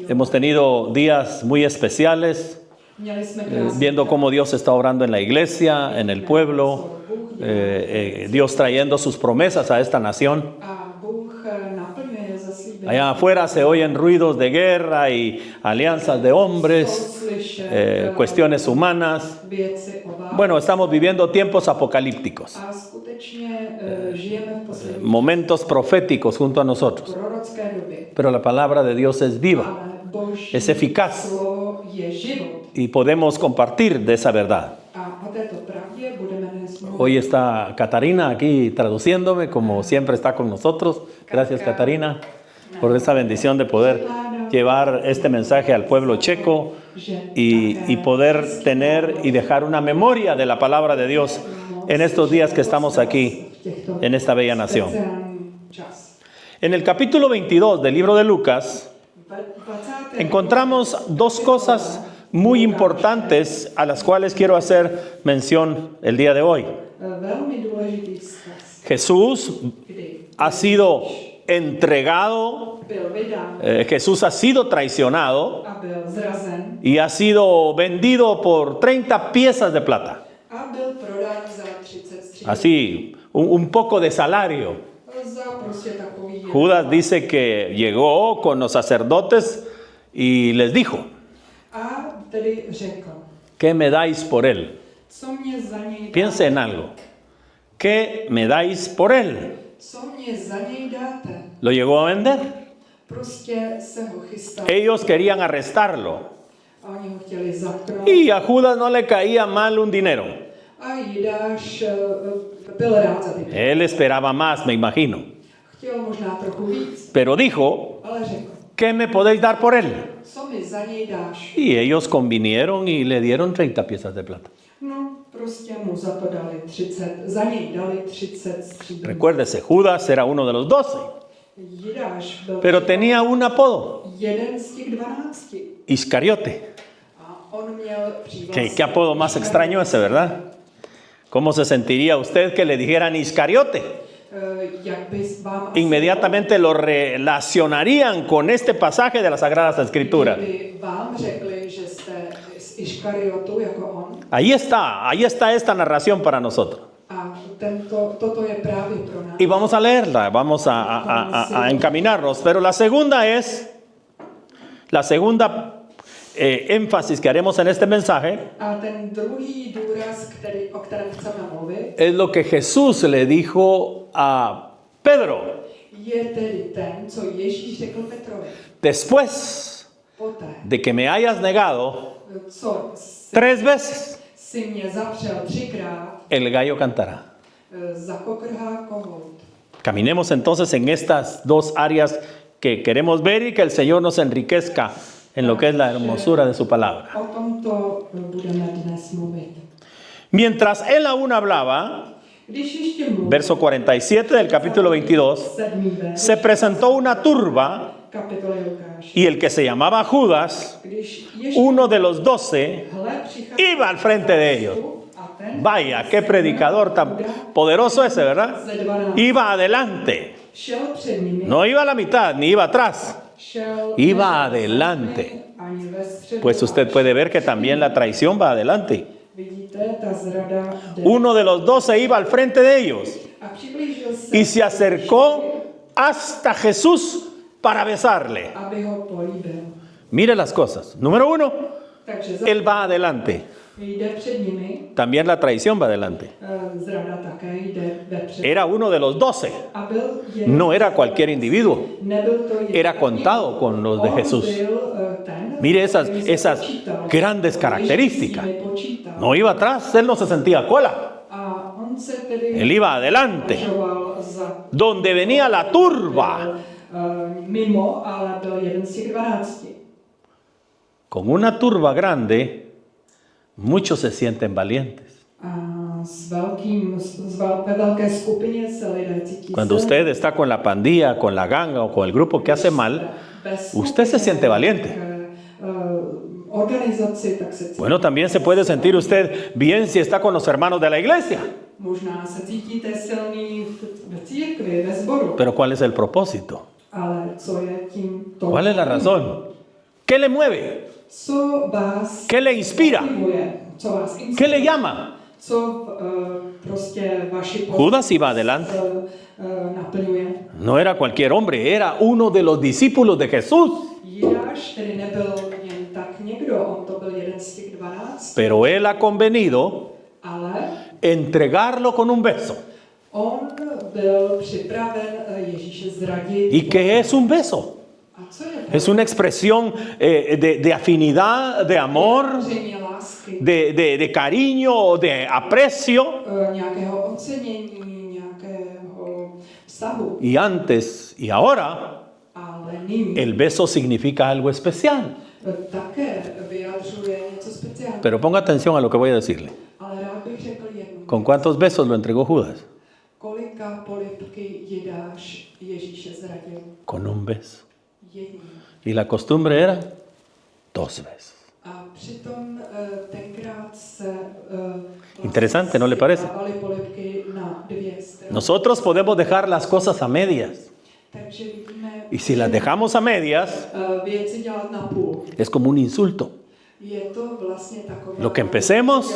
Hemos tenido días muy especiales, viendo cómo Dios está obrando en la iglesia, en el pueblo, Dios trayendo sus promesas a esta nación. Allá afuera se oyen ruidos de guerra y alianzas de hombres, cuestiones humanas. Bueno, estamos viviendo tiempos apocalípticos, momentos proféticos junto a nosotros. Pero la palabra de Dios es viva, es eficaz y podemos compartir de esa verdad. Hoy está Catarina aquí traduciéndome, como siempre está con nosotros. Gracias, Catarina, por esa bendición de poder llevar este mensaje al pueblo checo y poder tener y dejar una memoria de la palabra de Dios en estos días que estamos aquí, en esta bella nación. En el capítulo 22 del libro de Lucas, encontramos dos cosas muy importantes a las cuales quiero hacer mención el día de hoy. Jesús ha sido entregado, Jesús ha sido traicionado y ha sido vendido por 30 piezas de plata. Así, un poco de salario. Judas dice que llegó con los sacerdotes y les dijo: ¿qué me dais por él? Piense en algo. ¿Qué me dais por él? Lo llegó a vender. Ellos querían arrestarlo. Y a Judas no le caía mal un dinero. Él esperaba más, me imagino. Pero dijo: ¿qué me podéis dar por él? Y ellos convinieron y le dieron 30 piezas de plata. Recuérdese, Judas era uno de los 12, pero tenía un apodo: Iscariote. ¿Qué apodo más extraño ese, verdad? ¿Cómo se sentiría usted que le dijeran Iscariote? Inmediatamente lo relacionarían con este pasaje de las Sagradas Escrituras. Ahí está esta narración para nosotros. Y vamos a leerla, vamos a encaminarnos. Pero la segunda énfasis que haremos en este mensaje es lo que Jesús le dijo a Pedro después de que me hayas negado 3 veces, el gallo cantará. Caminemos entonces en estas dos áreas que queremos ver y que el Señor nos enriquezca en lo que es la hermosura de su palabra. Mientras él aún hablaba, verso 47 del capítulo 22, se presentó una turba y el que se llamaba Judas, uno de los 12, iba al frente de ellos. Vaya, qué predicador tan poderoso ese, ¿verdad? Iba adelante. No iba a la mitad, ni iba atrás. Iba adelante. Pues usted puede ver que también la traición va adelante. Uno de los 12 iba al frente de ellos y se acercó hasta Jesús para besarle. Mire las cosas. Número 1, él va adelante. También la traición va adelante. Era uno de los 12. No era cualquier individuo. Era contado con los de Jesús. Mire esas grandes características. No iba atrás, él no se sentía cola. Él iba adelante. Donde venía la turba. Con una turba grande, muchos se sienten valientes. Cuando usted está con la pandilla, con la ganga o con el grupo que hace mal, usted se siente valiente. Bueno, también se puede sentir usted bien si está con los hermanos de la iglesia. Pero ¿cuál es el propósito? ¿Cuál es la razón? ¿Qué le mueve? ¿Qué le inspira? ¿Qué le llama? Judas iba adelante. No era cualquier hombre, era uno de los discípulos de Jesús. Pero él ha convenido entregarlo con un beso. ¿Y qué es un beso? Es una expresión de afinidad, de amor, de cariño, de aprecio. Y antes y ahora, el beso significa algo especial. Pero ponga atención a lo que voy a decirle. ¿Con cuántos besos lo entregó Judas? Con un beso. Y la costumbre era 2 veces. Interesante, ¿no le parece? Nosotros podemos dejar las cosas a medias. Y si las dejamos a medias, es como un insulto. Lo que empecemos,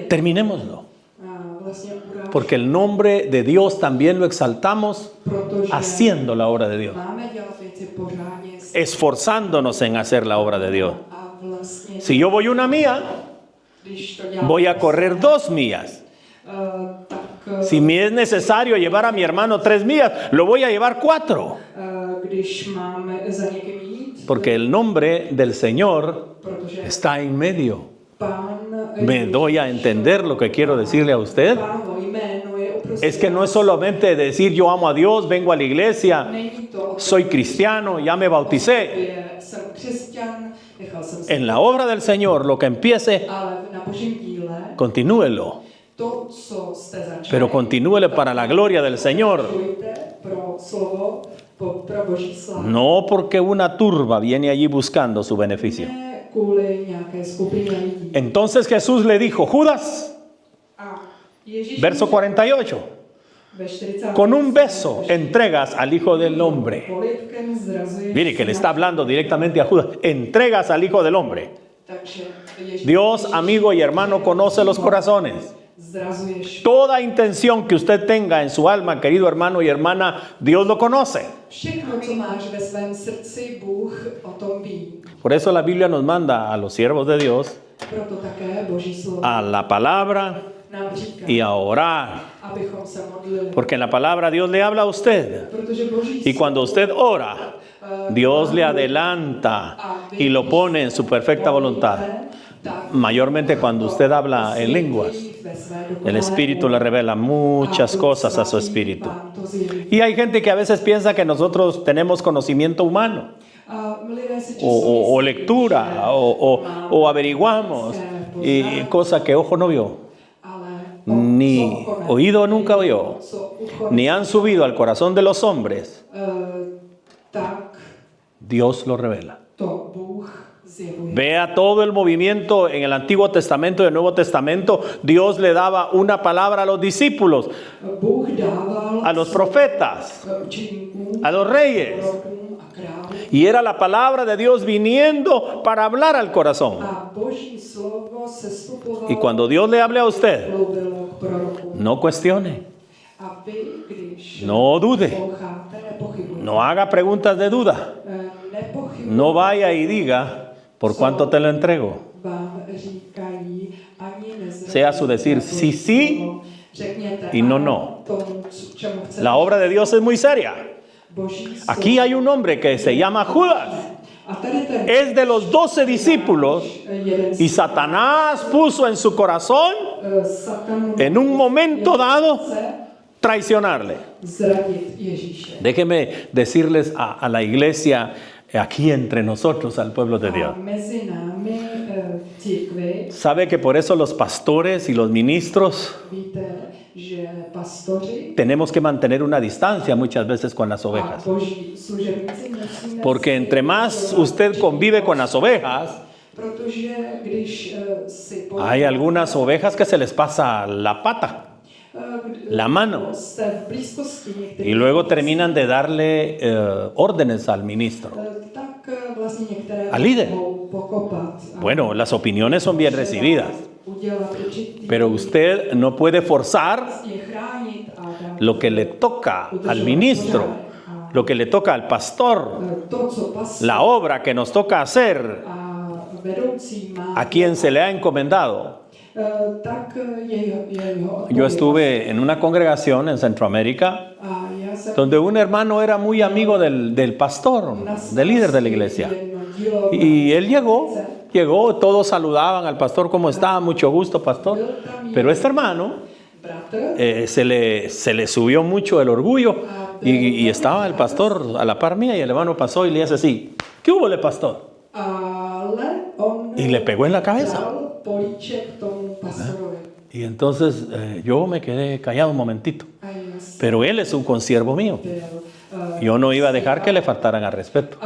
terminémoslo. Porque el nombre de Dios también lo exaltamos haciendo la obra de Dios. Esforzándonos en hacer la obra de Dios. Si yo voy 1 milla, voy a correr 2 millas. Si me es necesario llevar a mi hermano 3 millas, lo voy a llevar 4. Porque el nombre del Señor está en medio. ¿Me doy a entender lo que quiero decirle a usted? Es que no es solamente decir yo amo a Dios, vengo a la iglesia, soy cristiano, ya me bauticé. En la obra del Señor, lo que empiece, continúelo. Pero continúele para la gloria del Señor. No porque una turba viene allí buscando su beneficio. Entonces Jesús le dijo, Judas, verso 48, con un beso entregas al Hijo del Hombre. Mire que le está hablando directamente a Judas. Entregas al Hijo del Hombre. Dios, amigo y hermano, conoce los corazones. Toda intención que usted tenga en su alma, querido hermano y hermana, Dios lo conoce. Por eso la Biblia nos manda a los siervos de Dios a la palabra y a orar. Porque en la palabra Dios le habla a usted. Y cuando usted ora, Dios le adelanta y lo pone en su perfecta voluntad. Mayormente cuando usted habla en lenguas, el Espíritu le revela muchas cosas a su espíritu. Y hay gente que a veces piensa que nosotros tenemos conocimiento humano, o lectura, o averiguamos, y cosa que ojo no vio, ni oído nunca oyó, ni han subido al corazón de los hombres. Dios lo revela. Vea todo el movimiento en el Antiguo Testamento y el Nuevo Testamento. Dios le daba una palabra a los discípulos, a los profetas, a los reyes. Y era la palabra de Dios viniendo para hablar al corazón. Y cuando Dios le hable a usted, no cuestione, no dude, no haga preguntas de duda, no vaya y diga, ¿por cuánto te lo entrego? Sea su decir sí, sí y no, no. La obra de Dios es muy seria. Aquí hay un hombre que se llama Judas. Es de los 12 discípulos y Satanás puso en su corazón, en un momento dado, traicionarle. Déjenme decirles a la iglesia aquí entre nosotros, al pueblo de Dios. ¿Sabe que por eso los pastores y los ministros tenemos que mantener una distancia muchas veces con las ovejas? Porque entre más usted convive con las ovejas, hay algunas ovejas que se les pasa la pata. la mano. Y luego terminan de darle órdenes al ministro, al líder. Bueno, las opiniones son bien recibidas, pero usted no puede forzar lo que le toca al ministro, lo que le toca al pastor, la obra que nos toca hacer a quien se le ha encomendado. Yo estuve en una congregación en Centroamérica donde un hermano era muy amigo del pastor, del líder de la iglesia. Y él llegó, todos saludaban al pastor, ¿cómo está? Mucho gusto, pastor. Pero este hermano se le subió mucho el orgullo y estaba el pastor a la par mía y el hermano pasó y le hace así, ¿qué hubo, pastor? Y le pegó en la cabeza. Y entonces yo me quedé callado un momentito. Pero él es un consiervo mío. Yo no iba a dejar que le faltaran al respeto.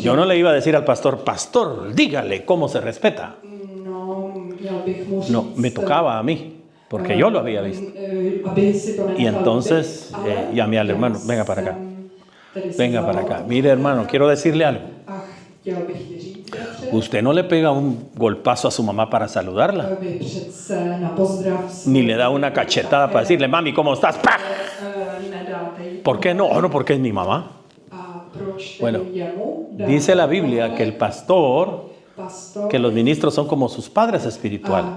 Yo no le iba a decir al pastor, pastor, dígale cómo se respeta. No, me tocaba a mí, porque yo lo había visto. Y entonces llamé al hermano, venga para acá. Venga para acá. Mire, hermano, quiero decirle algo. Usted no le pega un golpazo a su mamá para saludarla. Ni le da una cachetada para decirle, mami, ¿cómo estás? ¡Pah! ¿Por qué no? No, porque es mi mamá. Bueno, dice la Biblia que el pastor, que los ministros son como sus padres espirituales.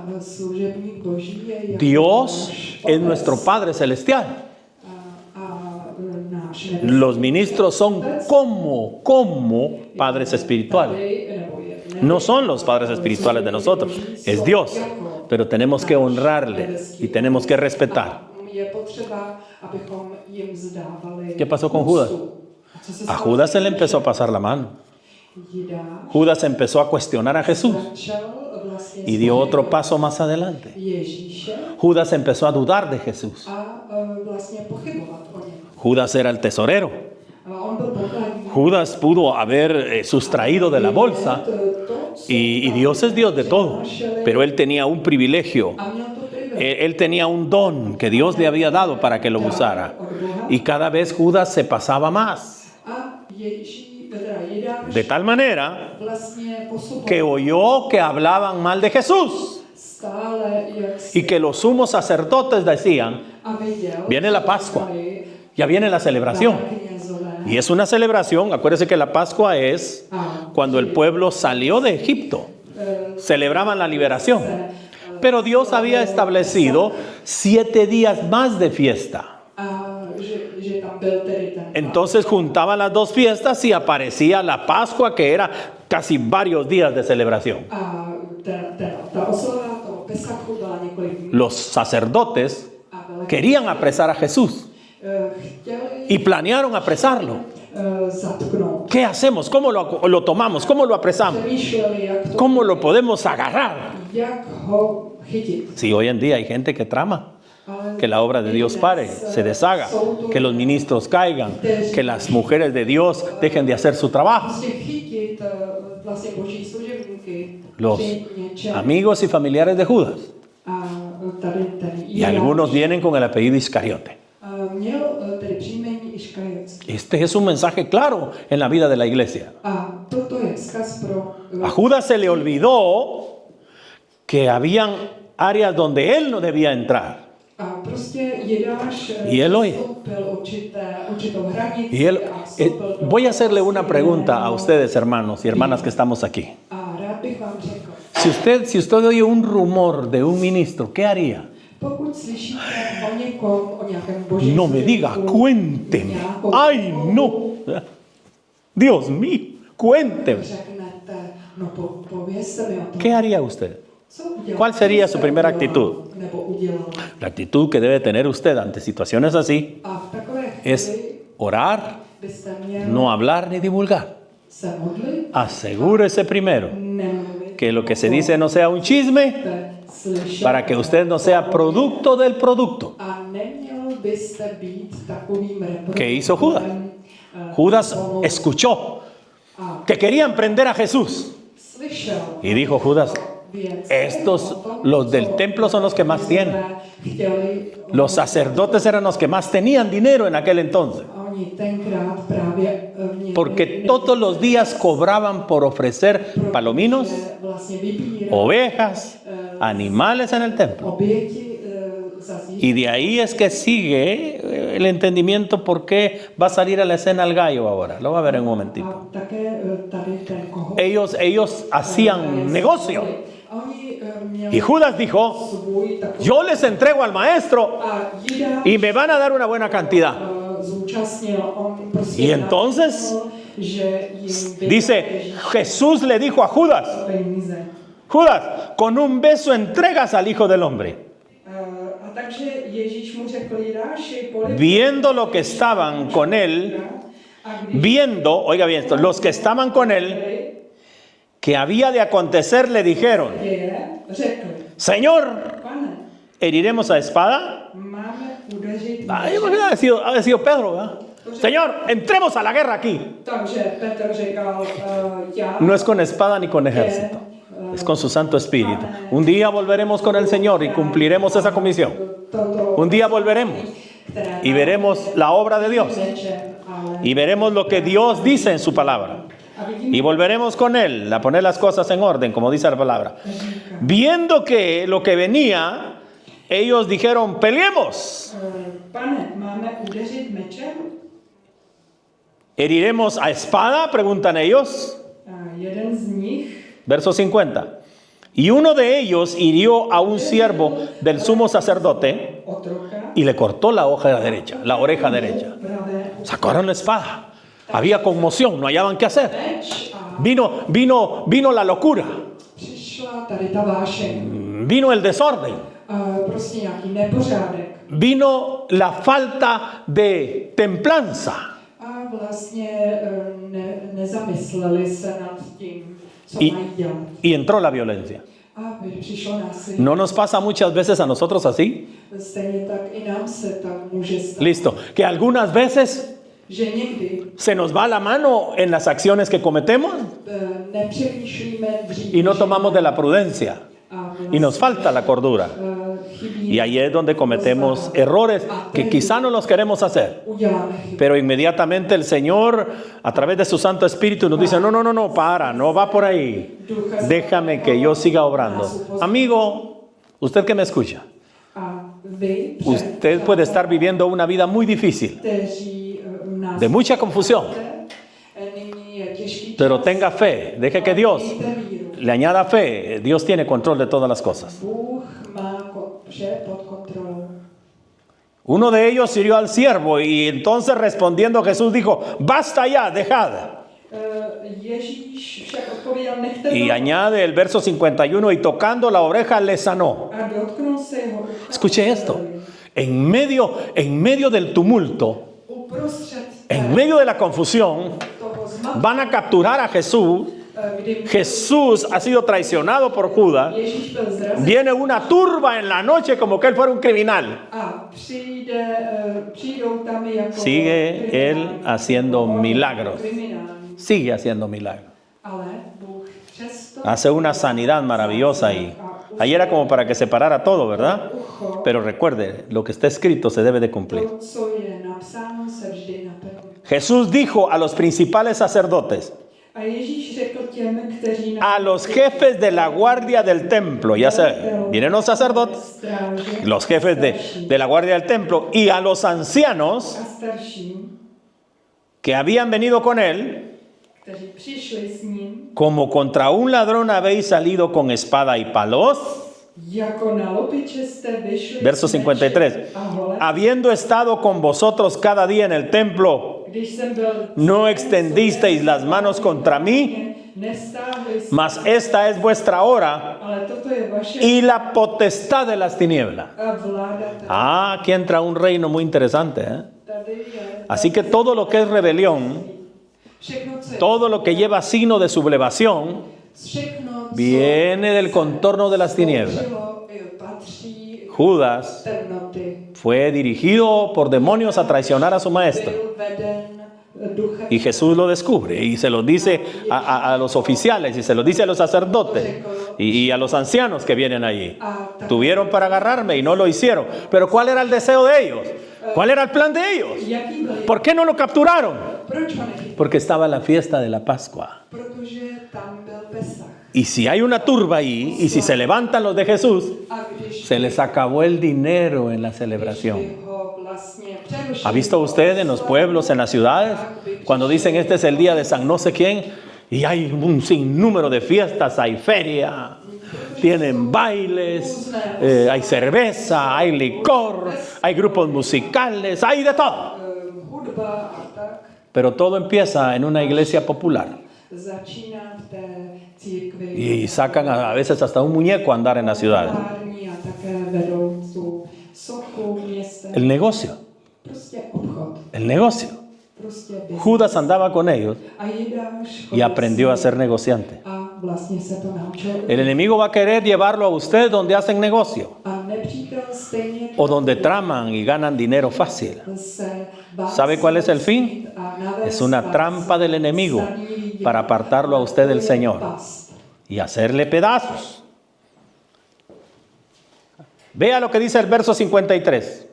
Dios es nuestro Padre celestial. Los ministros son como padres espirituales. No son los padres espirituales de nosotros, es Dios. Pero tenemos que honrarle y tenemos que respetar. ¿Qué pasó con Judas? A Judas se le empezó a pasar la mano. Judas empezó a cuestionar a Jesús y dio otro paso más adelante. Judas empezó a dudar de Jesús. Judas era el tesorero. Judas pudo haber sustraído de la bolsa y Dios es Dios de todo, pero él tenía un privilegio. Él tenía un don que Dios le había dado para que lo usara. Y cada vez Judas se pasaba más. De tal manera que oyó que hablaban mal de Jesús. Y que los sumos sacerdotes decían, viene la Pascua, ya viene la celebración. Y es una celebración, acuérdense que la Pascua es cuando el pueblo salió de Egipto. Celebraban la liberación. Pero Dios había establecido 7 días más de fiesta. Entonces juntaban las dos fiestas y aparecía la Pascua, que era casi varios días de celebración. Los sacerdotes querían apresar a Jesús y planearon apresarlo. ¿Qué hacemos? ¿Cómo lo tomamos? ¿Cómo lo apresamos? ¿Cómo lo podemos agarrar? Sí, hoy en día hay gente que trama que la obra de Dios pare, se deshaga, que los ministros caigan, que las mujeres de Dios dejen de hacer su trabajo. Los amigos y familiares de Judas. Y algunos vienen con el apellido Iscariote. Este es un mensaje claro en la vida de la iglesia. A Judas se le olvidó que habían áreas donde él no debía entrar. Y él oye. Voy a hacerle una pregunta a ustedes, hermanos y hermanas que estamos aquí. Si usted oye un rumor de un ministro, ¿qué haría? No me diga, cuénteme. ¡Ay, no! Dios mío, cuénteme. ¿Qué haría usted? ¿Cuál sería su primera actitud? La actitud que debe tener usted ante situaciones así es orar, no hablar ni divulgar. Asegúrese primero que lo que se dice no sea un chisme, para que usted no sea producto del producto. ¿Qué hizo Judas? Judas escuchó que querían prender a Jesús y dijo Judas, Estos, los del templo, son los que más tienen. Los sacerdotes eran los que más tenían dinero en aquel entonces. Porque todos los días cobraban por ofrecer palominos, ovejas, animales en el templo. Y de ahí es que sigue el entendimiento por qué va a salir a la escena el gallo ahora. Lo va a ver en un momentito. Ellos hacían negocio. Y Judas dijo, yo les entrego al maestro y me van a dar una buena cantidad. Y entonces dice, Jesús le dijo a Judas, Judas, con un beso entregas al Hijo del Hombre. Viendo lo que estaban con él, oiga bien esto, los que estaban con él, que había de acontecer, le dijeron, Señor, ¿heriremos a espada? Yo me había sido Pedro, ¿verdad? Señor, entremos a la guerra aquí. No es con espada ni con ejército, es con su Santo Espíritu. Un día volveremos con el Señor y cumpliremos esa comisión. Un día volveremos y veremos la obra de Dios y veremos lo que Dios dice en su palabra. Y volveremos con Él a poner las cosas en orden, como dice la palabra. Viendo que lo que venía, ellos dijeron, peleemos. ¿Heriremos a espada? Preguntan ellos. Verso 50. Y uno de ellos hirió a un siervo del sumo sacerdote y le cortó la oreja derecha. Sacaron la espada. Había conmoción, no hallaban qué hacer. Vino la locura. Vino el desorden. Vino la falta de templanza. Y entró la violencia. ¿No nos pasa muchas veces a nosotros así? Listo. Que algunas veces se nos va la mano en las acciones que cometemos y no tomamos de la prudencia y nos falta la cordura. Y ahí es donde cometemos errores que quizá no los queremos hacer, pero inmediatamente el Señor a través de su Santo Espíritu nos dice, no va por ahí, déjame que yo siga obrando. Amigo, usted que me escucha, usted puede estar viviendo una vida muy difícil, de mucha confusión, pero tenga fe, deje que Dios le añada fe. Dios tiene control de todas las cosas. Uno de ellos hirió al siervo y entonces respondiendo Jesús dijo, basta ya, dejad. Y añade el verso 51, y tocando la oreja le sanó. Escuche esto, en medio del tumulto, en medio de la confusión, van a capturar a Jesús. Jesús ha sido traicionado por Judas. Viene una turba en la noche como que él fuera un criminal. Sigue él haciendo milagros. Sigue haciendo milagros. Hace una sanidad maravillosa ahí. Ahí era como para que se parara todo, ¿verdad? Pero recuerde, lo que está escrito se debe de cumplir. Jesús dijo a los principales sacerdotes, a los jefes de la guardia del templo, ya saben, vienen los sacerdotes, los jefes de la guardia del templo, y a los ancianos que habían venido con él, como contra un ladrón habéis salido con espada y palos. Verso 53. Habiendo estado con vosotros cada día en el templo, no extendisteis las manos contra mí, mas esta es vuestra hora y la potestad de las tinieblas. Aquí entra un reino muy interesante, ¿eh? Así que todo lo que es rebelión, todo lo que lleva signo de sublevación, viene del contorno de las tinieblas. Judas fue dirigido por demonios a traicionar a su maestro. Y Jesús lo descubre y se lo dice a los oficiales y se lo dice a los sacerdotes y a los ancianos que vienen allí. Tuvieron para agarrarme y no lo hicieron. Pero ¿cuál era el deseo de ellos? ¿Cuál era el plan de ellos? ¿Por qué no lo capturaron? Porque estaba la fiesta de la Pascua. Y si hay una turba ahí, y si se levantan los de Jesús, se les acabó el dinero en la celebración. ¿Ha visto usted en los pueblos, en las ciudades, cuando dicen este es el día de San no sé quién, y hay un sinnúmero de fiestas, hay feria, tienen bailes, hay cerveza, hay licor, hay grupos musicales, hay de todo? Pero todo empieza en una iglesia popular. Y sacan a veces hasta un muñeco a andar en la ciudad. El negocio. El negocio. Judas andaba con ellos y aprendió a ser negociante. El enemigo va a querer llevarlo a usted donde hacen negocio o donde traman y ganan dinero fácil. ¿Sabe cuál es el fin? Es una trampa del enemigo para apartarlo a usted del Señor y hacerle pedazos. Vea lo que dice el verso 53.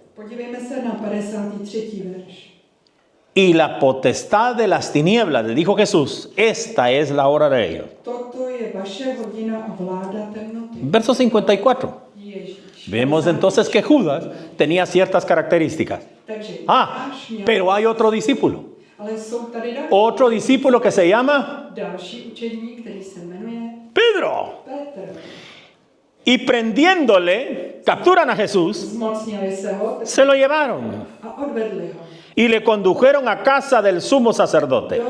Y la potestad de las tinieblas, le dijo Jesús, esta es la hora de ellos. Verso 54. Vemos entonces que Judas tenía ciertas características. Pero hay otro discípulo. Otro discípulo que se llama Pedro. Y prendiéndole, capturan a Jesús, se lo llevaron y le condujeron a casa del sumo sacerdote.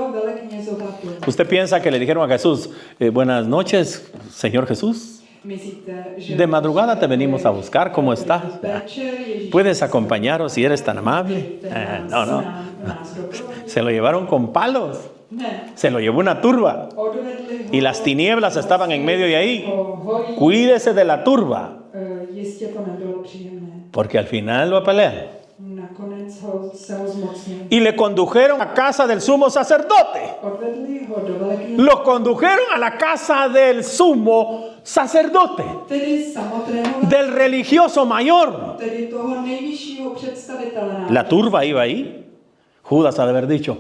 ¿Usted piensa que le dijeron a Jesús, buenas noches, Señor Jesús? De madrugada te venimos a buscar, ¿cómo estás? ¿Puedes acompañarnos si eres tan amable? No. Se lo llevaron con palos. Se lo llevó una turba. Y las tinieblas estaban en medio de ahí. Cuídese de la turba. Porque al final lo pelean. Y le condujeron a casa del sumo sacerdote. Lo condujeron a la casa del sumo sacerdote, del religioso mayor. La turba iba ahí. Judas ha de haber dicho,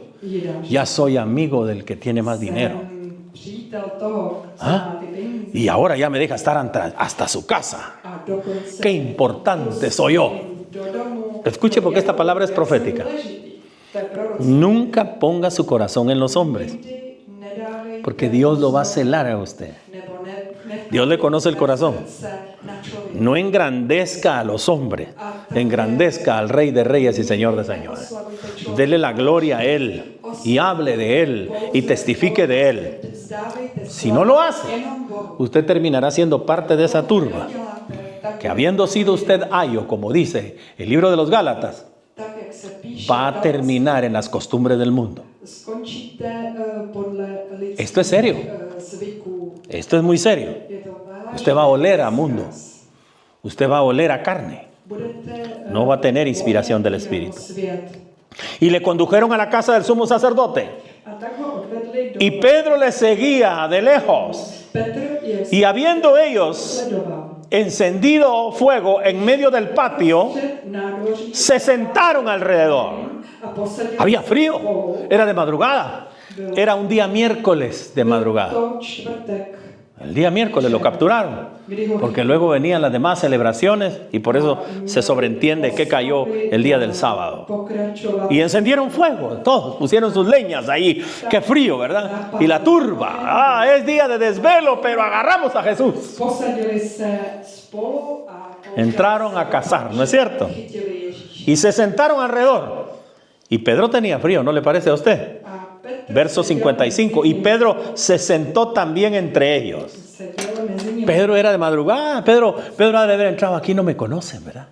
ya soy amigo del que tiene más dinero. Y ahora ya me deja estar hasta su casa. Qué importante soy yo. Escuche, porque esta palabra es profética. Nunca ponga su corazón en los hombres, porque Dios lo va a celar a usted. Dios le conoce el corazón. No engrandezca a los hombres, engrandezca al Rey de Reyes y Señor de Señores. Dele la gloria a Él y hable de Él y testifique de Él. Si no lo hace, usted terminará siendo parte de esa turba, que habiendo sido usted ayo, como dice el libro de los Gálatas, va a terminar en las costumbres del mundo. Esto es serio. Esto es muy serio. Usted va a oler a mundo. Usted va a oler a carne. No va a tener inspiración del Espíritu. Y le condujeron a la casa del sumo sacerdote. Y Pedro le seguía de lejos. Y habiendo ellos encendido fuego en medio del patio, se sentaron alrededor. Había frío. Era de madrugada. Era un día miércoles de madrugada. El día miércoles lo capturaron, porque luego venían las demás celebraciones y por eso se sobreentiende que cayó el día del sábado. Y encendieron fuego, todos pusieron sus leñas ahí. Qué frío, ¿verdad? Y la turba, es día de desvelo, pero agarramos a Jesús. Entraron a cazar, ¿no es cierto? Y se sentaron alrededor. Y Pedro tenía frío, ¿no le parece a usted? Verso 55. Y Pedro se sentó también entre ellos. Pedro era de madrugada. Pedro ha de haber entrado aquí, no me conocen, ¿verdad?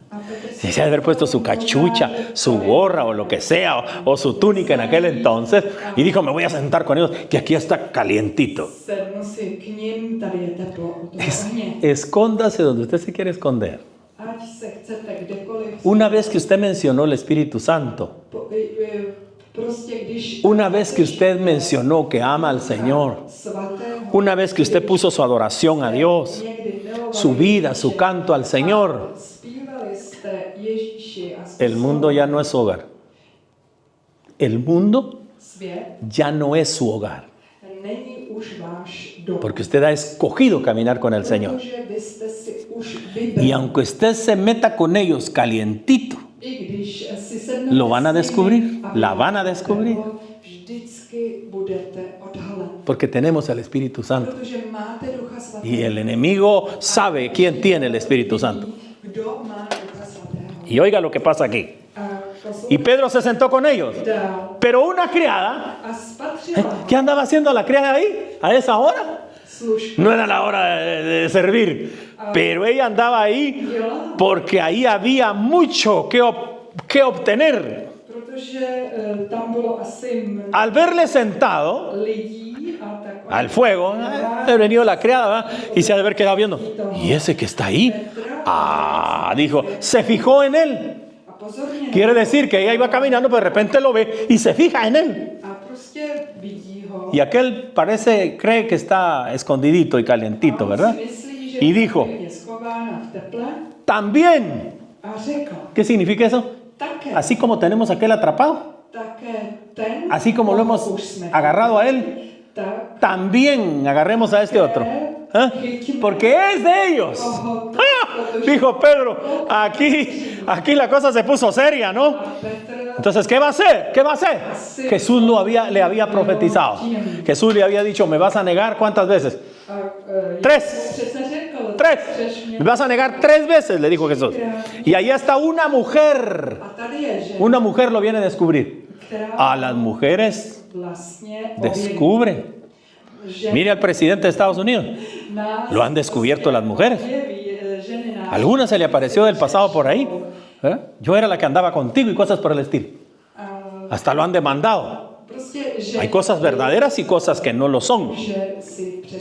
Se ha de haber puesto su cachucha, su gorra o lo que sea, o su túnica en aquel entonces. Y dijo, me voy a sentar con ellos, que aquí está calientito. Escóndase donde usted se quiere esconder. Una vez que usted mencionó el Espíritu Santo, Una vez que usted mencionó que ama al Señor, una vez que usted puso su adoración a Dios, su vida, su canto al Señor, el mundo ya no es su hogar. El mundo ya no es su hogar. Porque usted ha escogido caminar con el Señor. Y aunque usted se meta con ellos calientito, lo van a descubrir, la van a descubrir. Porque tenemos el Espíritu Santo. Y el enemigo sabe quién tiene el Espíritu Santo. Y oiga lo que pasa aquí. Y Pedro se sentó con ellos. Pero una criada, ¿qué andaba haciendo la criada ahí a esa hora? No era la hora de servir, pero ella andaba ahí porque ahí había mucho que obtener. Al verle sentado al fuego, ha venido la criada, ¿verdad? Y se ha de haber quedado viendo. ¿Y ese que está ahí? Dijo, se fijó en él. Quiere decir que ella iba caminando, pero de repente lo ve y se fija en él. Y aquel cree que está escondidito y calientito, ¿verdad? Y dijo, también. ¿Qué significa eso? Así como tenemos a aquel atrapado, así como lo hemos agarrado a él, también agarremos a este otro. Porque es de ellos. Dijo Pedro, aquí la cosa se puso seria, ¿no? Entonces, ¿qué va a hacer? ¿Qué va a hacer? Jesús le había profetizado. Jesús le había dicho, ¿me vas a negar cuántas veces? 3. Me vas a negar 3 veces, le dijo Jesús. Y ahí está una mujer. Una mujer lo viene a descubrir. A las mujeres descubre. Mire al presidente de Estados Unidos. Lo han descubierto las mujeres. Alguna se le apareció del pasado por ahí. Yo era la que andaba contigo y cosas por el estilo. Hasta lo han demandado. Hay cosas verdaderas y cosas que no lo son.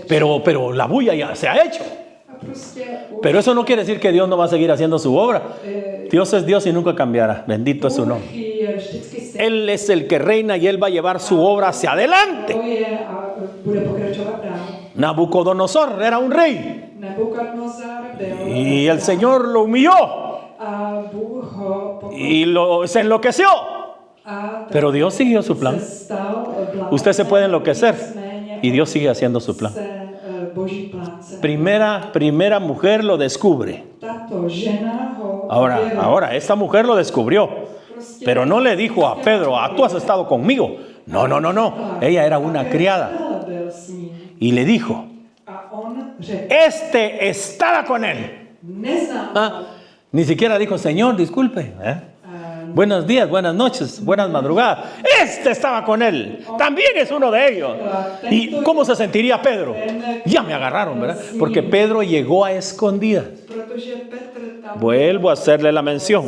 Pero la bulla ya se ha hecho. Pero eso no quiere decir que Dios no va a seguir haciendo su obra. Dios es Dios y nunca cambiará. Bendito es su nombre. Él es el que reina y Él va a llevar su obra hacia adelante. Nabucodonosor era un rey. Y el Señor lo humilló. Y se enloqueció. Pero Dios siguió su plan. Usted se puede enloquecer y Dios sigue haciendo su plan. Primera mujer lo descubre. Ahora esta mujer lo descubrió, pero no le dijo a Pedro, tú has estado conmigo. No. Ella era una criada. Y le dijo, este estaba con él. Ni siquiera dijo, Señor, disculpe. Buenos días, buenas noches, buenas madrugadas. Este estaba con él. También es uno de ellos. ¿Y cómo se sentiría Pedro? Ya me agarraron, ¿verdad? Porque Pedro llegó a escondidas. Vuelvo a hacerle la mención.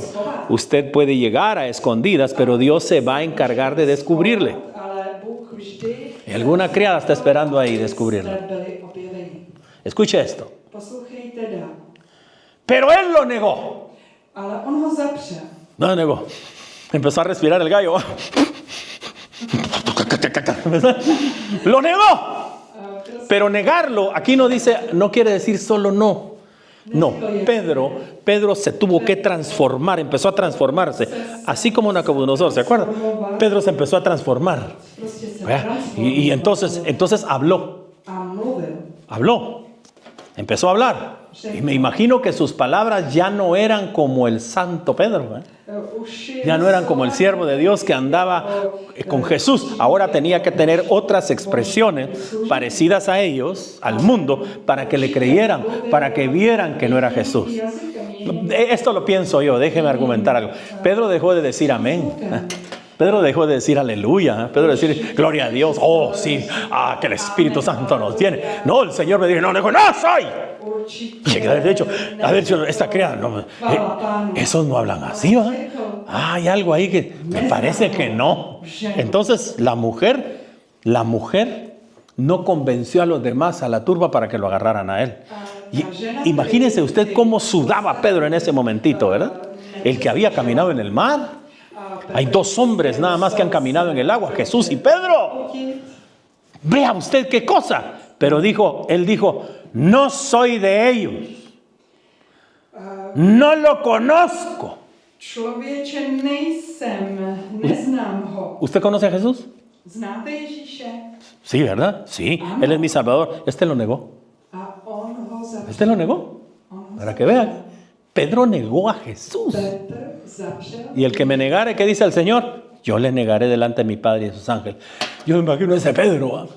Usted puede llegar a escondidas, pero Dios se va a encargar de descubrirle. Y alguna criada está esperando ahí descubrirlo. Escuche esto. Pero él lo negó. No lo negó. Empezó a respirar el gallo. Lo negó. Pero negarlo, aquí no dice, no quiere decir solo no. No, Pedro se tuvo que transformar, empezó a transformarse. Así como Nabucodonosor, ¿se acuerdan? Pedro se empezó a transformar. Y entonces habló. Empezó a hablar. Y me imagino que sus palabras ya no eran como el santo Pedro. Ya no eran como el siervo de Dios que andaba con Jesús. Ahora tenía que tener otras expresiones parecidas a ellos, al mundo, para que le creyeran, para que vieran que no era Jesús. Esto lo pienso yo, déjeme argumentar algo. Pedro dejó de decir amén. Pedro dejó de decir aleluya. Pedro de decir gloria a Dios. Oh, sí, que el Espíritu Santo nos tiene. No, el Señor me dijo, no soy. De hecho, esta criada, esos no hablan así, ¿va? Hay algo ahí que me parece que no. Entonces, la mujer no convenció a los demás, a la turba, para que lo agarraran a él. Imagínese usted cómo sudaba Pedro en ese momentito, ¿verdad? El que había caminado en el mar. Hay dos hombres nada más que han caminado en el agua, Jesús y Pedro. Vea usted qué cosa. Pero él dijo, no soy de ellos. No lo conozco. ¿Usted conoce a Jesús? Sí, ¿verdad? Sí, Él es mi Salvador. Este lo negó. Este lo negó. Para que vean, Pedro negó a Jesús. Y el que me negare, ¿qué dice el Señor? Yo le negaré delante de mi Padre y de sus ángeles. Yo me imagino ese Pedro.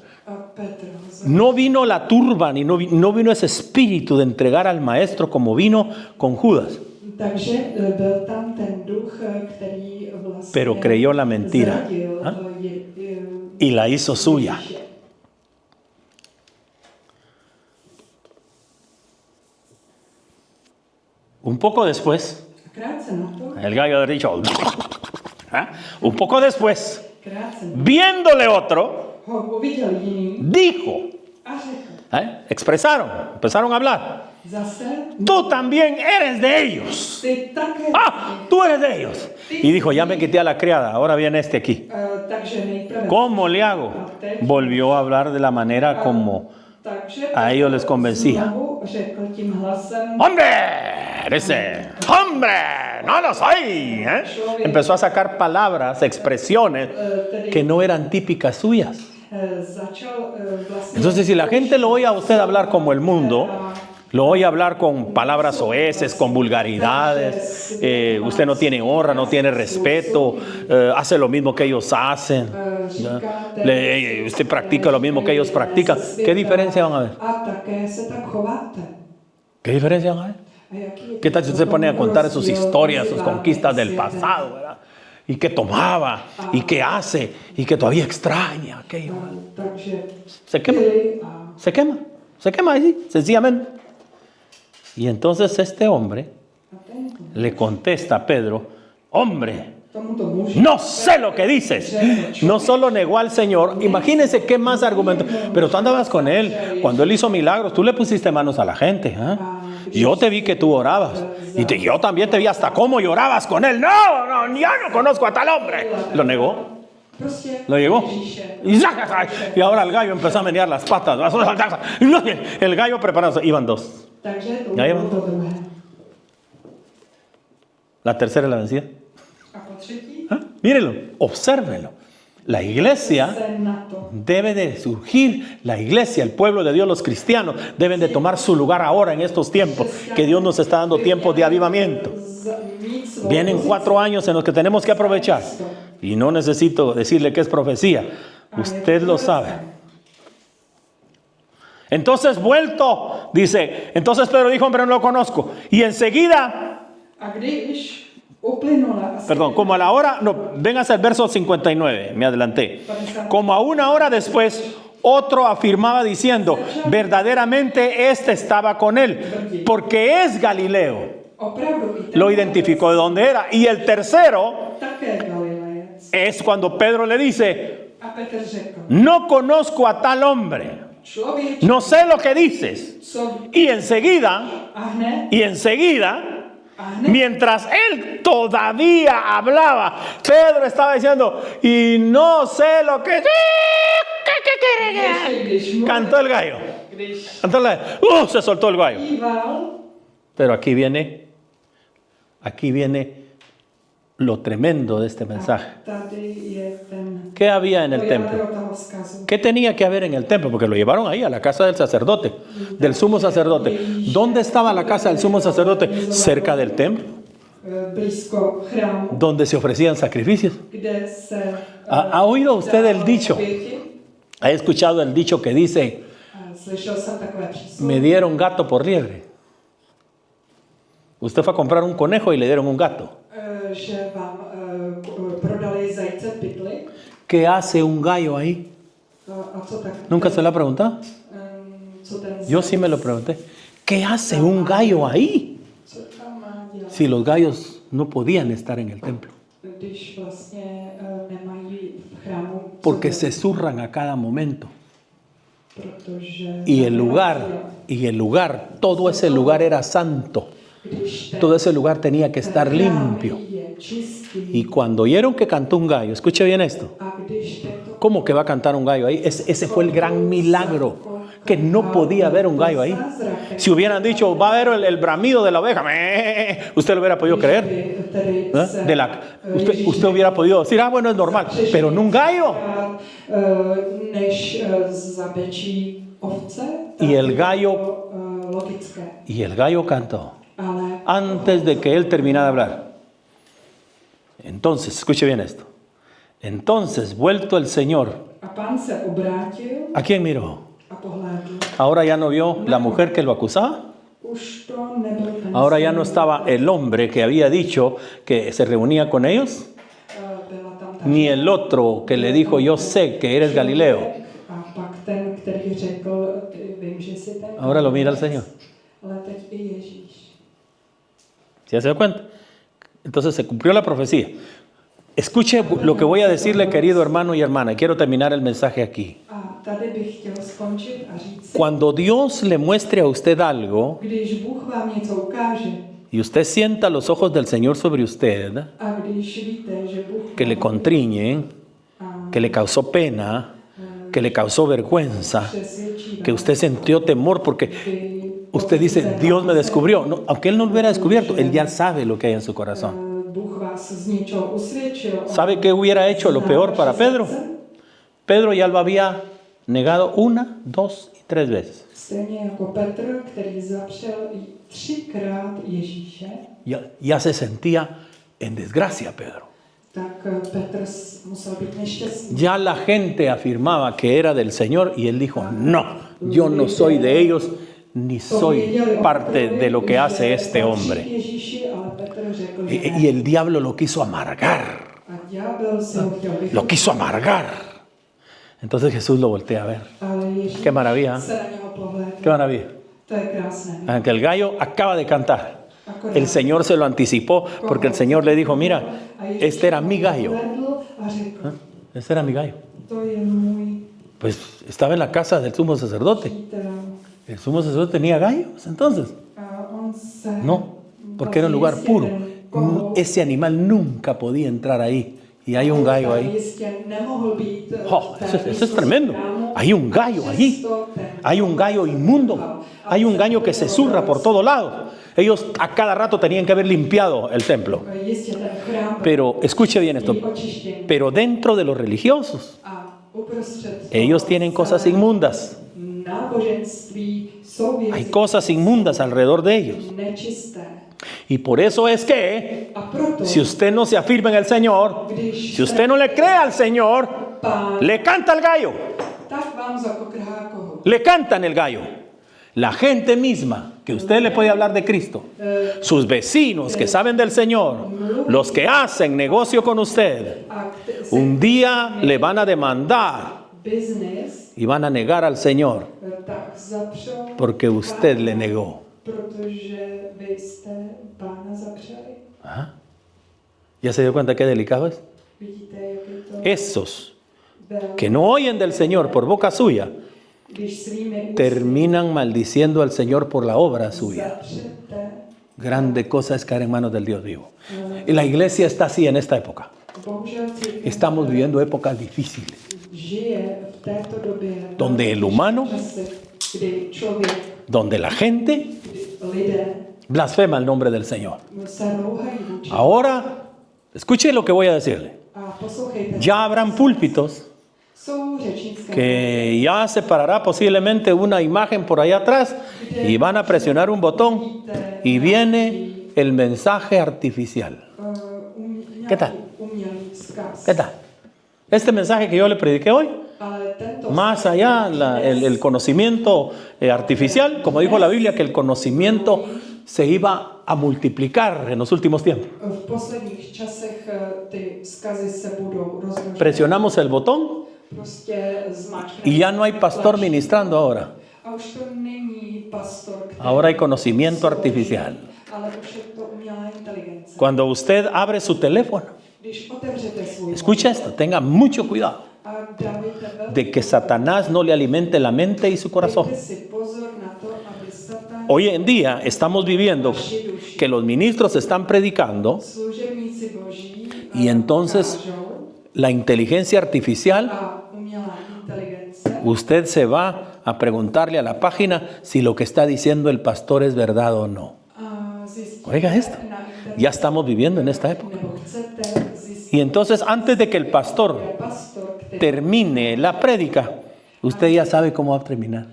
No vino la turba, ni no vino ese espíritu de entregar al maestro como vino con Judas. Pero creyó la mentira. ¿Ah? Y la hizo suya. Un poco después, el gallo ha dicho, un poco después, viéndole otro, dijo, empezaron a hablar, tú también eres de ellos. Tú eres de ellos. Y dijo, ya me quité a la criada, ahora viene este aquí. ¿Cómo le hago? Volvió a hablar de la manera como a ellos les convencía. ¡Hombre! ¡Hombre! ¡No lo soy! Empezó a sacar palabras, expresiones que no eran típicas suyas. Entonces, si la gente lo oye a usted hablar como el mundo, lo oye hablar con palabras soeces, con vulgaridades, usted no tiene honra, no tiene respeto, hace lo mismo que ellos hacen, usted practica lo mismo que ellos practican, ¿qué diferencia van a ver? ¿Qué diferencia van a ver? ¿Qué tal si usted se pone a contar sus historias, sus conquistas del pasado, ¿verdad? Y que tomaba, y que hace, y que todavía extraña aquello. Se quema así, sencillamente. Y entonces este hombre le contesta a Pedro, hombre, no sé lo que dices. No solo negó al Señor, imagínense qué más argumento. Pero tú andabas con él, cuando él hizo milagros, tú le pusiste manos a la gente. Yo te vi que tú orabas. Y yo también te vi hasta cómo llorabas con él. No, yo no conozco a tal hombre. Lo negó. Lo llegó. Y ahora el gallo empezó a menear las patas. El gallo preparado. Iban dos. Ya iban dos. La tercera es la vencida. Mírenlo, obsérvenlo. La iglesia debe de surgir, la iglesia, el pueblo de Dios, los cristianos, deben de tomar su lugar ahora en estos tiempos, que Dios nos está dando tiempos de avivamiento. Vienen 4 años en los que tenemos que aprovechar. Y no necesito decirle que es profecía, usted lo sabe. Entonces dice, entonces Pedro dijo, hombre, no lo conozco. Y enseguida... como a la hora, véngase al verso 59, me adelanté. Como a 1 hora después, otro afirmaba diciendo, verdaderamente este estaba con él, porque es Galileo. Lo identificó de dónde era. Y el tercero es cuando Pedro le dice, no conozco a tal hombre, no sé lo que dices. Y enseguida, mientras él todavía hablaba, Pedro estaba diciendo, y no sé lo que... Cantó el gallo. Se soltó el gallo. Pero aquí viene lo tremendo de este mensaje. ¿Qué había en el templo? ¿Qué tenía que haber en el templo? Porque lo llevaron ahí a la casa del sacerdote, del sumo sacerdote. ¿Dónde estaba la casa del sumo sacerdote? Cerca del templo, donde se ofrecían sacrificios. ¿Ha oído usted el dicho? ¿Ha escuchado el dicho que dice, me dieron gato por liebre? Usted fue a comprar un conejo y le dieron un gato. ¿Qué hace un gallo ahí? ¿Nunca se lo ha preguntado? Yo sí me lo pregunté. ¿Qué hace un gallo ahí? Si los gallos no podían estar en el templo. Porque se zurran a cada momento. Y el lugar, todo ese lugar era santo. Todo ese lugar tenía que estar limpio. Y cuando oyeron que cantó un gallo, escuche bien esto. ¿Cómo que va a cantar un gallo ahí? Ese fue el gran milagro, que no podía haber un gallo ahí. Si hubieran dicho, va a haber el bramido de la oveja, usted lo hubiera podido creer. Usted hubiera podido decir, bueno, es normal, pero no un gallo. Y el gallo cantó antes de que él terminara de hablar. Entonces, escuche bien esto. Entonces, vuelto el Señor, ¿a quién miró? Ahora ya no vio la mujer que lo acusaba. Ahora ya no estaba el hombre que había dicho que se reunía con ellos, ni el otro que le dijo, yo sé que eres Galileo. Ahora lo mira el Señor. ¿Se da cuenta? Entonces se cumplió la profecía. Escuche lo que voy a decirle, querido hermano y hermana. Y quiero terminar el mensaje aquí. Cuando Dios le muestre a usted algo y usted sienta los ojos del Señor sobre usted, que le contriñen, que le causó pena, que le causó vergüenza, que usted sintió temor porque usted dice, Dios me descubrió. No, aunque Él no lo hubiera descubierto, Él ya sabe lo que hay en su corazón. ¿Sabe qué hubiera hecho lo peor para Pedro? Pedro ya lo había negado 1, 2 y 3 veces. Ya se sentía en desgracia Pedro. Ya la gente afirmaba que era del Señor y él dijo, no, yo no soy de ellos ni soy parte de lo que hace este hombre. Y el diablo lo quiso amargar. Lo quiso amargar. Entonces Jesús lo voltea a ver. Qué maravilla. Qué maravilla. Aunque el gallo acaba de cantar, el Señor se lo anticipó porque el Señor le dijo, mira, este era mi gallo. Este era mi gallo. Pues estaba en la casa del sumo sacerdote. ¿El sumo sacerdote tenía gallos entonces? No, porque era un lugar puro. Ese animal nunca podía entrar ahí. Y hay un gallo ahí. Oh, eso es tremendo. Hay un gallo allí. Hay un gallo inmundo. Hay un gallo que se zurra por todo lado. Ellos a cada rato tenían que haber limpiado el templo. Pero escuche bien esto. Pero dentro de los religiosos, ellos tienen cosas inmundas. Hay cosas inmundas alrededor de ellos. Y por eso es que si usted no se afirma en el Señor, si usted no le cree al Señor, le canta el gallo. Le cantan el gallo. La gente misma que usted le puede hablar de Cristo, sus vecinos que saben del Señor, los que hacen negocio con usted, un día le van a demandar y van a negar al Señor porque usted le negó. Ajá. ¿Ya se dio cuenta qué delicado es? Esos que no oyen del Señor por boca suya terminan maldiciendo al Señor por la obra suya. Grande cosa es caer en manos del Dios vivo. Y la iglesia está así en esta época. Estamos viviendo épocas difíciles, donde el humano, donde la gente blasfema el nombre del Señor. Ahora, escuche lo que voy a decirle. Ya habrán púlpitos que ya se parará posiblemente una imagen por allá atrás y van a presionar un botón y viene el mensaje artificial. ¿Qué tal? ¿Qué tal? Este mensaje que yo le prediqué hoy, más allá el conocimiento artificial, como dijo la Biblia, que el conocimiento se iba a multiplicar en los últimos tiempos. Presionamos el botón y ya no hay pastor ministrando ahora. Ahora hay conocimiento artificial. Cuando usted abre su teléfono, escucha esto, tenga mucho cuidado de que Satanás no le alimente la mente y su corazón. Hoy en día estamos viviendo que los ministros están predicando Y entonces la inteligencia artificial, usted se va a preguntarle a la página si lo que está diciendo el pastor es verdad o no. Oiga esto, ya estamos viviendo en esta época. Y entonces antes de que el pastor termine la prédica, usted ya sabe cómo va a terminar.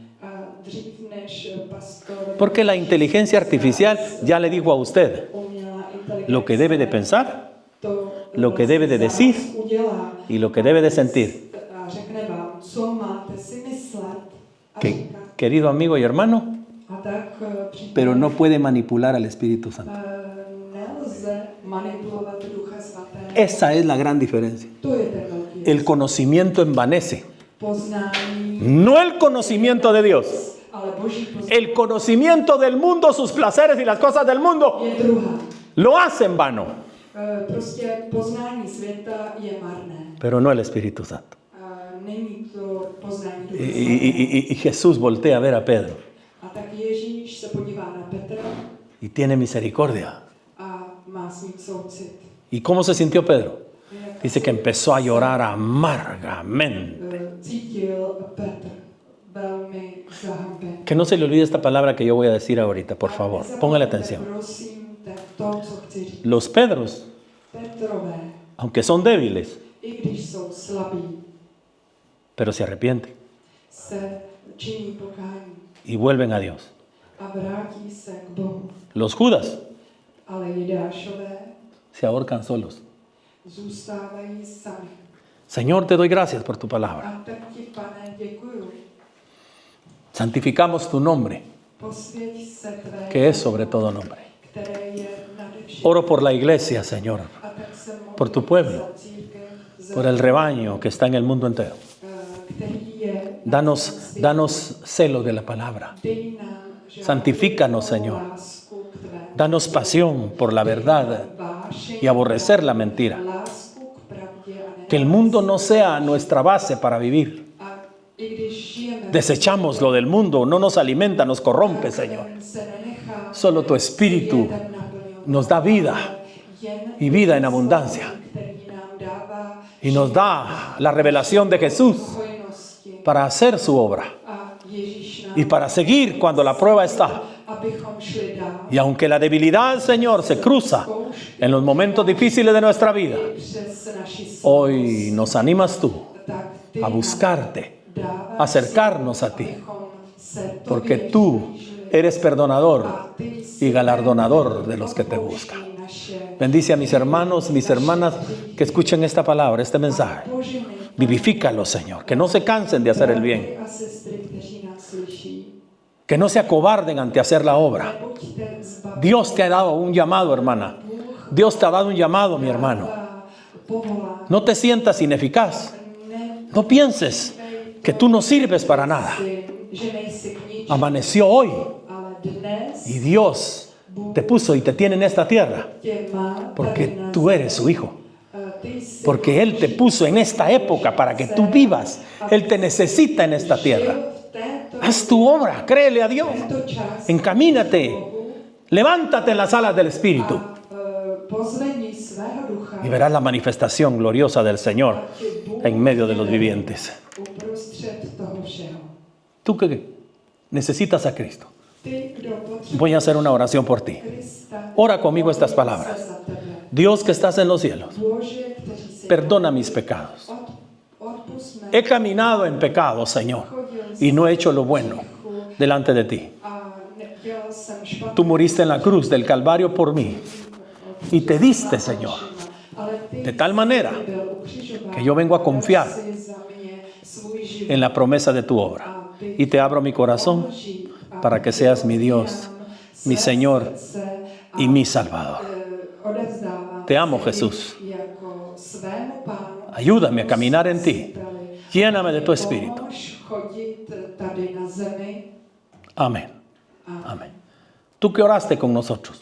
Porque la inteligencia artificial ya le dijo a usted lo que debe de pensar, lo que debe de decir y lo que debe de sentir. Querido amigo y hermano, pero no puede manipular al Espíritu Santo. Esa es la gran diferencia. El conocimiento envanece. No el conocimiento de Dios. El conocimiento del mundo, sus placeres y las cosas del mundo lo hace en vano. Pero no el Espíritu Santo. Y Jesús voltea a ver a Pedro y tiene misericordia. ¿Y cómo se sintió Pedro? Dice que empezó a llorar amargamente. Que no se le olvide esta palabra que yo voy a decir ahorita, por favor. Póngale atención. Los Pedros, aunque son débiles, pero se arrepienten y vuelven a Dios. Los Judas se ahorcan solos. Señor, te doy gracias por tu palabra. Santificamos tu nombre, que es sobre todo nombre. Oro por la iglesia, Señor, por tu pueblo, por el rebaño que está en el mundo entero. Danos celo de la palabra. Santifícanos, Señor. Danos pasión por la verdad y aborrecer la mentira. Que el mundo no sea nuestra base para vivir. Desechamos lo del mundo, no nos alimenta, nos corrompe, Señor. Solo tu Espíritu nos da vida y vida en abundancia. Y nos da la revelación de Jesús para hacer su obra y para seguir cuando la prueba está. Y aunque la debilidad, Señor, se cruza en los momentos difíciles de nuestra vida, hoy nos animas tú a buscarte, a acercarnos a ti, porque tú eres perdonador y galardonador de los que te buscan. Bendice a mis hermanos, mis hermanas que escuchen esta palabra, este mensaje. Vivifícalos, Señor, que no se cansen de hacer el bien, que no se acobarden ante hacer la obra. Dios te ha dado un llamado, hermana. Dios te ha dado un llamado, mi hermano. No te sientas ineficaz. No pienses que tú no sirves para nada. Amaneció hoy y Dios te puso y te tiene en esta tierra porque tú eres su hijo. Porque Él te puso en esta época para que tú vivas. Él te necesita en esta tierra. Haz tu obra, créele a Dios. Encamínate. Levántate en las alas del Espíritu. Y verás la manifestación gloriosa del Señor en medio de los vivientes. Tú que necesitas a Cristo, voy a hacer una oración por ti. Ora conmigo estas palabras. Dios que estás en los cielos, perdona mis pecados. He caminado en pecado, Señor, y no he hecho lo bueno delante de ti. Tú moriste en la cruz del Calvario por mí y te diste, Señor, de tal manera que yo vengo a confiar en la promesa de tu obra y te abro mi corazón para que seas mi Dios, mi Señor y mi Salvador. Te amo, Jesús. Ayúdame a caminar en ti. Lléname de tu Espíritu. Amén. Amén. Tú que oraste con nosotros,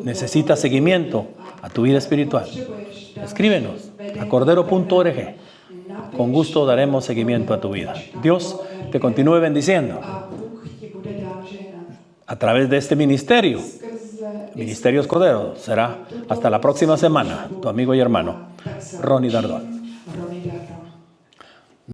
necesitas seguimiento a tu vida espiritual. Escríbenos a cordero.org. Con gusto daremos seguimiento a tu vida. Dios te continúe bendiciendo a través de este ministerio. Ministerios Cordero será hasta la próxima semana. Tu amigo y hermano, Ronnie Dardón.